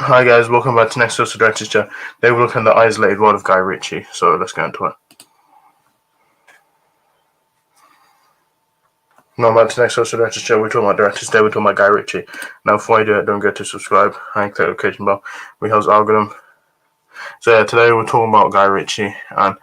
Hi guys, welcome back to Next Social Director's Chair. Today we're looking at the isolated world of Guy Ritchie, so let's get into it. Now back to Next Social Director's Chair, we're talking about directors today, we're talking about Guy Ritchie. Now before I do it, don't forget to subscribe and click the notification bell, which helps algorithm. So yeah, today we're talking about Guy Ritchie, and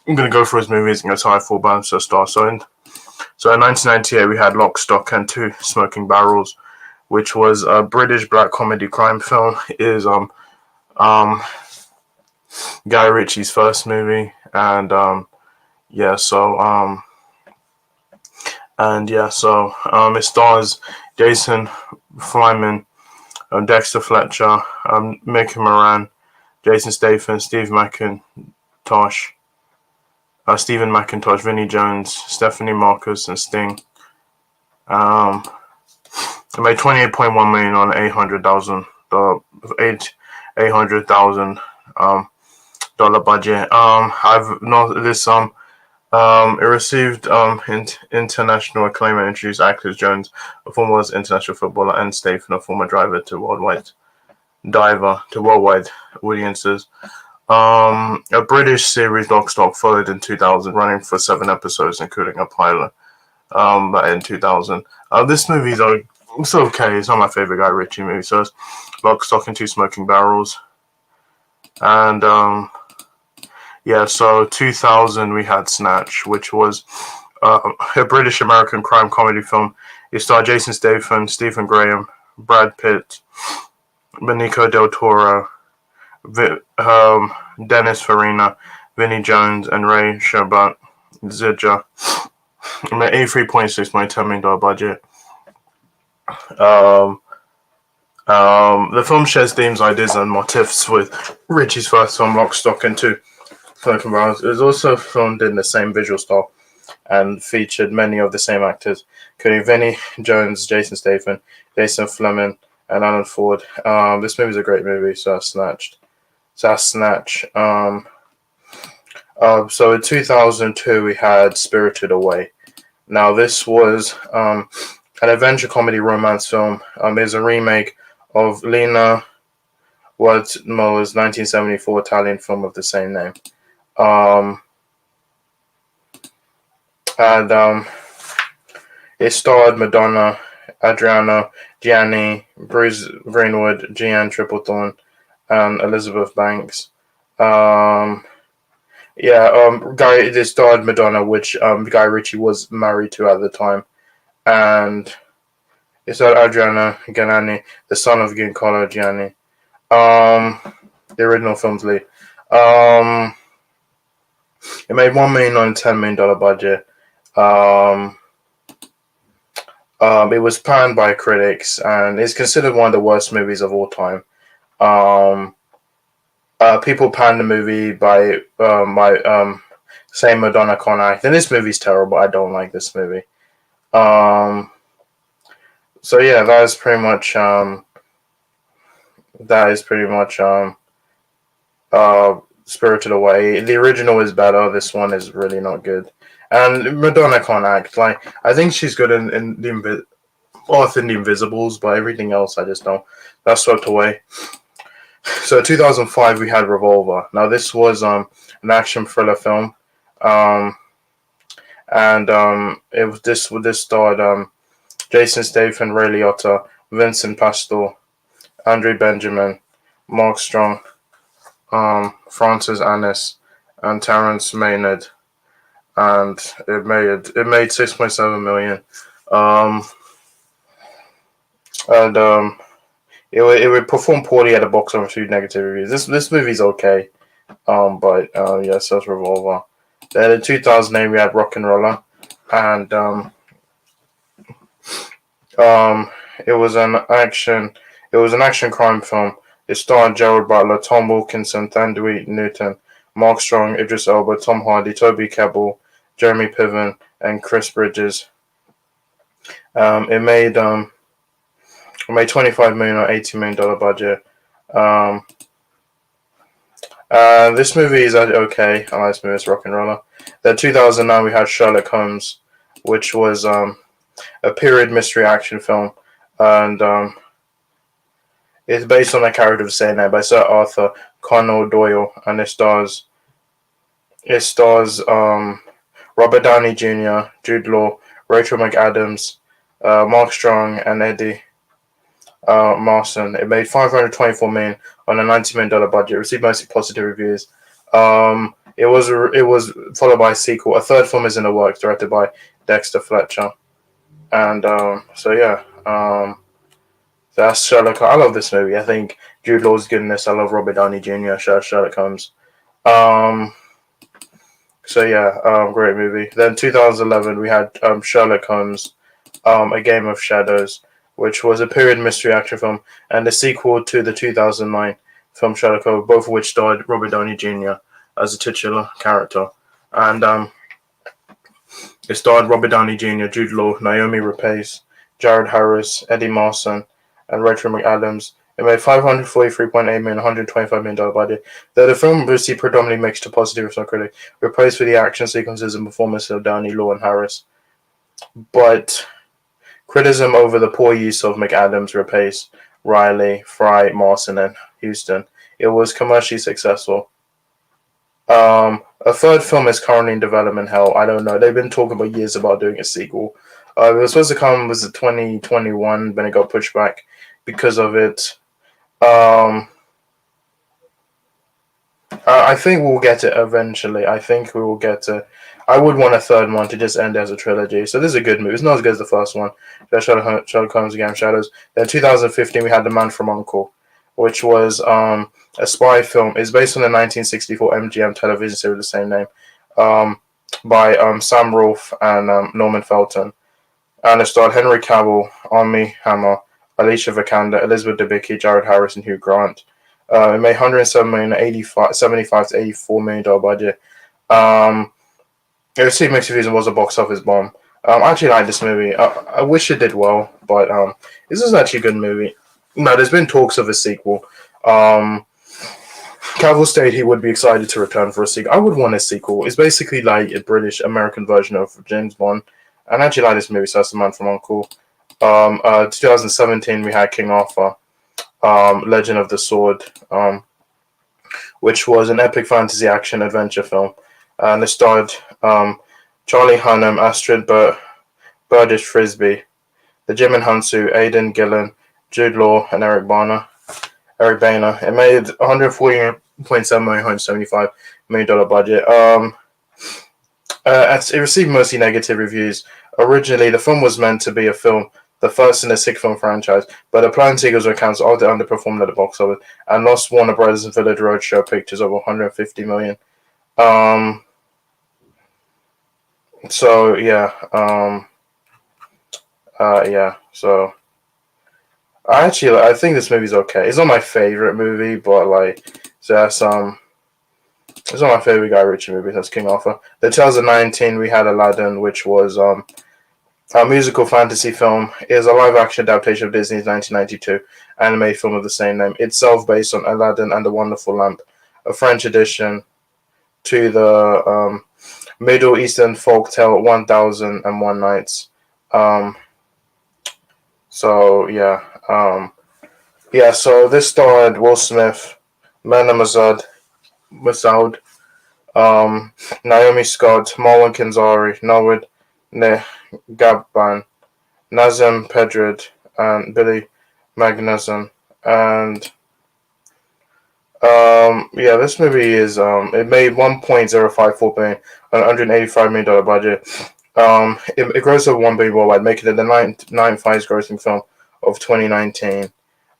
I'm going to go through his movies and that's how I feel about him, so start. So in 1998 we had Lock, Stock and Two Smoking Barrels, which was a British black comedy crime film. It is Guy Ritchie's first movie, and it stars Jason Flyman, Dexter Fletcher, Mickey Moran, Jason Statham, Stephen McIntosh, Vinnie Jones, Stephanie Marcus, and Sting. It made $28.1 million on $800,000 dollar budget. I've not this It received international acclaim and introduced actors Jones, a former international footballer, and Statham, a former driver, to worldwide audiences. A British series, Lock, Stock, followed in 2000, running for 7 episodes, including a pilot. In 2000, this movie's it's okay. It's not my favorite Guy Ritchie movie. So it's Lock, Stock, and Two Smoking Barrels, and so 2000 we had Snatch, which was a British-American crime comedy film. It starred Jason Statham, Stephen Graham, Brad Pitt, Benicio del Toro, Dennis Farina, Vinnie Jones, and Ray Sherbat Zidja. It made $83.6 million, $10 million budget. The film shares themes, ideas, and motifs with Ritchie's first film, Lock, Stock, and Two Smoking Barrels. It was also filmed in the same visual style and featured many of the same actors, including Vinnie Jones, Jason Statham, Jason Fleming, and Alan Ford. This movie is a great movie, so that's Snatch. So in 2002 we had Spirited Away. Now this was an adventure comedy romance film. It's a remake of Lina Wadmo's 1974 Italian film of the same name. It starred Madonna, Adriano Gianni, Bruce Greenwood, Jeanne Triplethorne, and Elizabeth Banks. It starred Madonna, which Guy Ritchie was married to at the time, and it starred Adriano Gianni, the son of Giancarlo Gianni. The original film's lead. It made $1 million on a $10 million budget. It was panned by critics and is considered one of the worst movies of all time. People pan the movie by saying Madonna can't act, and this movie's terrible. I don't like this movie. That is pretty much Spirited Away. The original is better. This one is really not good. And Madonna can't act. Like, I think she's good in the Invisibles, but everything else I just don't. That's swept away. So 2005 we had Revolver. Now this was an action thriller film, this starred Jason Statham, Ray Liotta, Vincent Pastor, Andre Benjamin, Mark Strong, Francis Annis, and Terrence Maynard, and it made $6.7 million. It would perform poorly at the box office due to negative reviews. This movie's okay, so it's Revolver. Then in 2008 we had Rock and Roller, and it was an action crime film. It starred Gerald Butler, Tom Wilkinson, Thandie Newton, Mark Strong, Idris Elba, Tom Hardy, Toby Kebbell, Jeremy Piven, and Chris Bridges. It made $25 million on $80 million budget. This movie is okay. I like this movie. It's Rock and Roller. Then 2009 we had Sherlock Holmes, which was a period mystery action film, and It's based on a character of the same name by Sir Arthur Conan Doyle, and it stars Robert Downey Jr., Jude Law, Rachel McAdams, Mark Strong, and Eddie Marson. It made $524 million on a $90 million budget. It received mostly positive reviews. It was followed by a sequel. A third film is in the works, directed by Dexter Fletcher. And so yeah, that's Sherlock. I love this movie. I think Jude Law's good in this. I love Robert Downey Jr. Sherlock Holmes. Um, so yeah, great movie. Then 2011 we had Sherlock Holmes, A Game of Shadows, which was a period mystery action film, and the sequel to the 2009 film Sherlock Holmes, both of which starred Robert Downey Jr. as a titular character. And it starred Robert Downey Jr., Jude Law, Naomi Rapace, Jared Harris, Eddie Marson, and Rachel McAdams. It made $543.8 million, $125 million budget. Though the film received predominantly mixed to positive from critics, were praised for the action sequences and performances of Downey, Law, and Harris. But criticism over the poor use of McAdams, Rapace, Riley, Fry, Marson, and Houston. It was commercially successful. A third film is currently in development. Hell, I don't know. They've been talking about years about doing a sequel. It was supposed to come was 2021, but it got pushed back because of it. I think we'll get it eventually. I think we will get it. I would want a third one to just end as a trilogy. So this is a good movie. It's not as good as the first one. Sherlock Holmes Again Shadows. Then 2015 we had The Man from U.N.C.L.E., which was a spy film. It's based on the 1964 MGM television series of the same name, by Sam Rolfe and Norman Felton. And it starred Henry Cavill, Armie Hammer, Alicia Vikander, Elizabeth Debicki, Jared Harris, and Hugh Grant. It made $107 million, $75 to $84 million budget. It received mixed reviews and was a box office bomb. I actually like this movie. I wish it did well, but this is actually a good movie. No, there's been talks of a sequel. Cavill stated he would be excited to return for a sequel. I would want a sequel. It's basically like a British American version of James Bond. And I actually like this movie, so that's The Man from U.N.C.L.E. 2017 we had King Arthur, Legend of the Sword, which was an epic fantasy action adventure film. And it starred Charlie Hunnam, Astrid Burdish Frisbee, the Jim and Hansu, Aidan Gillen, Jude Law, and Eric Boehner. It made $140.7 million, $175 million budget. It received mostly negative reviews. Originally, the film was meant to be the first in a six-film franchise, but the planned sequels were cancelled after it underperformed at the box office and lost Warner Brothers and Village Roadshow Pictures over $150 million. So yeah, So I think this movie's okay. It's not my favorite movie, but it's not my favorite Guy Ritchie movie. That's King Arthur. The 2019 we had Aladdin, which was a musical fantasy film. It is a live-action adaptation of Disney's 1992 animated film of the same name, itself based on Aladdin and the Wonderful Lamp, a French addition to the Middle Eastern folktale 1001 Nights. So this starred Will Smith, Mena Massoud, Naomi Scott, Marwan Kenzari, Nawid Gabban, Nazem Pedred, and Billy Magnuson. And this movie is it made $1.054 billion on $185 million budget. It grossed over $1 billion worldwide, making it the ninth highest grossing film of 2019.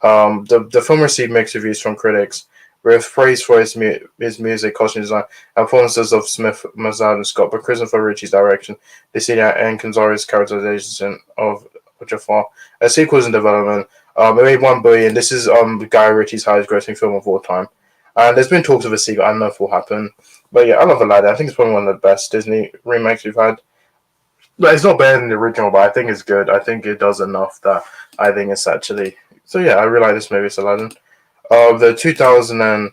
The film received mixed reviews from critics, with praise for his music, costume design, and performances of Smith, Mazad, and Scott, but Christopher Ritchie's direction, Desidia and Kenzari's characterization of Jafar. A sequel is in development. It made $1 billion. This is Guy Ritchie's highest grossing film of all time. And there's been talks of a sequel. I don't know if it will happen. But yeah, I love Aladdin. I think it's probably one of the best Disney remakes we've had. But it's not better than the original, but I think it's good. I think it does enough that I think it's actually... So yeah, I really like this movie, it's Aladdin. The 2000 and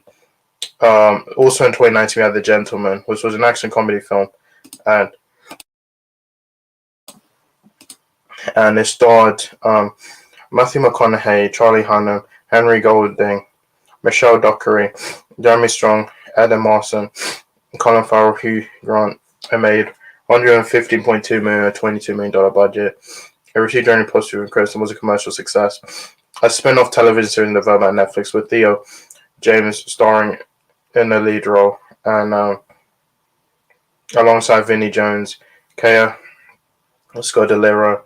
also in 2019 we had The Gentleman, which was an action comedy film, and it starred Matthew McConaughey, Charlie Hunnam, Henry Golding, Michelle Dockery, Jeremy Strong, Adam Marson, Colin Farrell, Hugh Grant. It made $115.2 million, a $22 million budget. It received only positive criticism and was a commercial success. A spin-off television series development on Netflix with Theo James starring in the lead role, and alongside Vinnie Jones, Kaya Scodelario,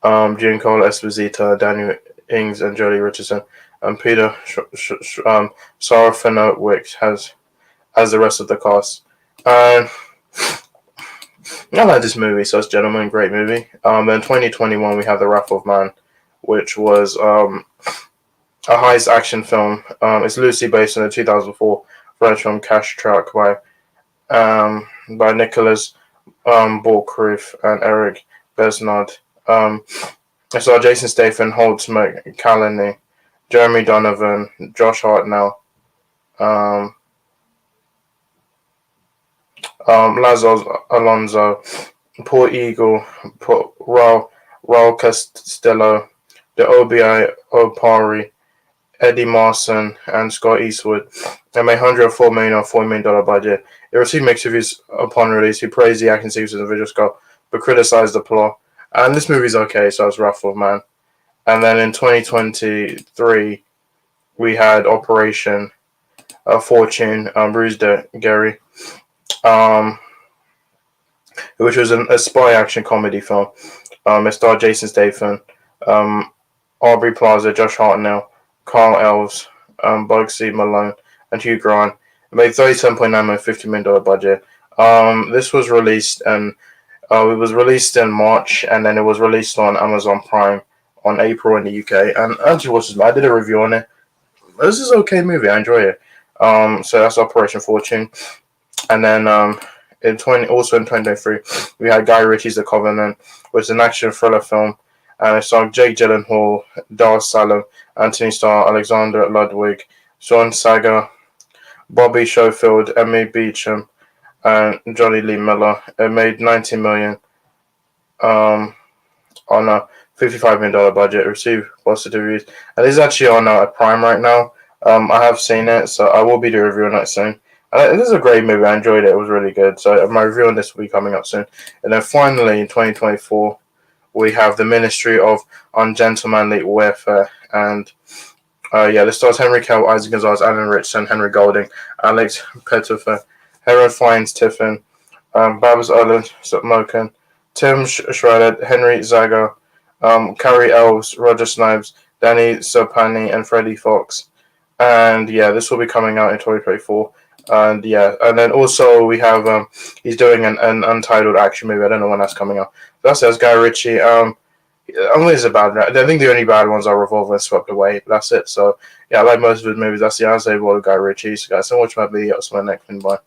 Giancarlo Esposito, Daniel Ings, and Jodie Richardson, and Peter Serafinowicz as the rest of the cast. And I like this movie, so it's Gentlemen, great movie. In 2021, we have The Wrath of Man, which was a heist action film. It's loosely based on the 2004 French film Cash Track by Nicolas Bourcrif and Eric Besnard. I saw Jason Statham, Holt McCallany, Jeremy Donovan, Josh Hartnell, Lazo Alonso, Paul Eagle, Raul Costello, the OBI Opari, Eddie Marson, and Scott Eastwood. It made $104 million on a $40 million budget. It received mixed reviews upon release. He praised the acting sequences and visual scope, but criticized the plot. And this movie's okay, so it's Wrath of Man. And then in 2023, we had Operation Fortune, Bruce Gary, which was a spy action comedy film. It starred Jason Statham, Aubrey Plaza, Josh Hartnell, Carl Elves, Bugsy Malone, and Hugh Grant. It made $37.9 million, $50 million budget. This was released it was released in March, and then it was released on Amazon Prime on April in the UK. And actually, I did a review on it. This is an okay movie. I enjoy it. So that's Operation Fortune. And then in 2023, we had Guy Ritchie's The Covenant, which is an action thriller film. And it starred Jake Gyllenhaal, Dar Salam, Anthony Starr, Alexander Ludwig, Sean Sager, Bobby Schofield, Emmy Beecham, and Johnny Lee Miller. It made $19 million on a $55 million budget. It received positive reviews. And this is actually on Prime right now. I have seen it, so I will be doing a review on it soon. This is a great movie. I enjoyed it. It was really good. So my review on this will be coming up soon. And then finally, in 2024, we have The Ministry of Ungentlemanly Warfare. And this stars Henry Cavill, Isaac Gonzalez, Alan Ritchson, Henry Golding, Alex Pettyfer, Hera Fiennes Tiffin, Babs Moken, Tim Schrader, Henry Zaga, Carrie Elves, Roger Snipes, Danny Sopani, and Freddie Fox. And this will be coming out in 2024. And then also we have he's doing an untitled action movie. I don't know when that's coming out. That's Guy Ritchie. Only is a bad. I think the only bad ones are Revolver and Swept Away. But that's it. So I like most of his movies. That's the answer of Guy Ritchie. So guys, so much for my video. See you next one. Bye.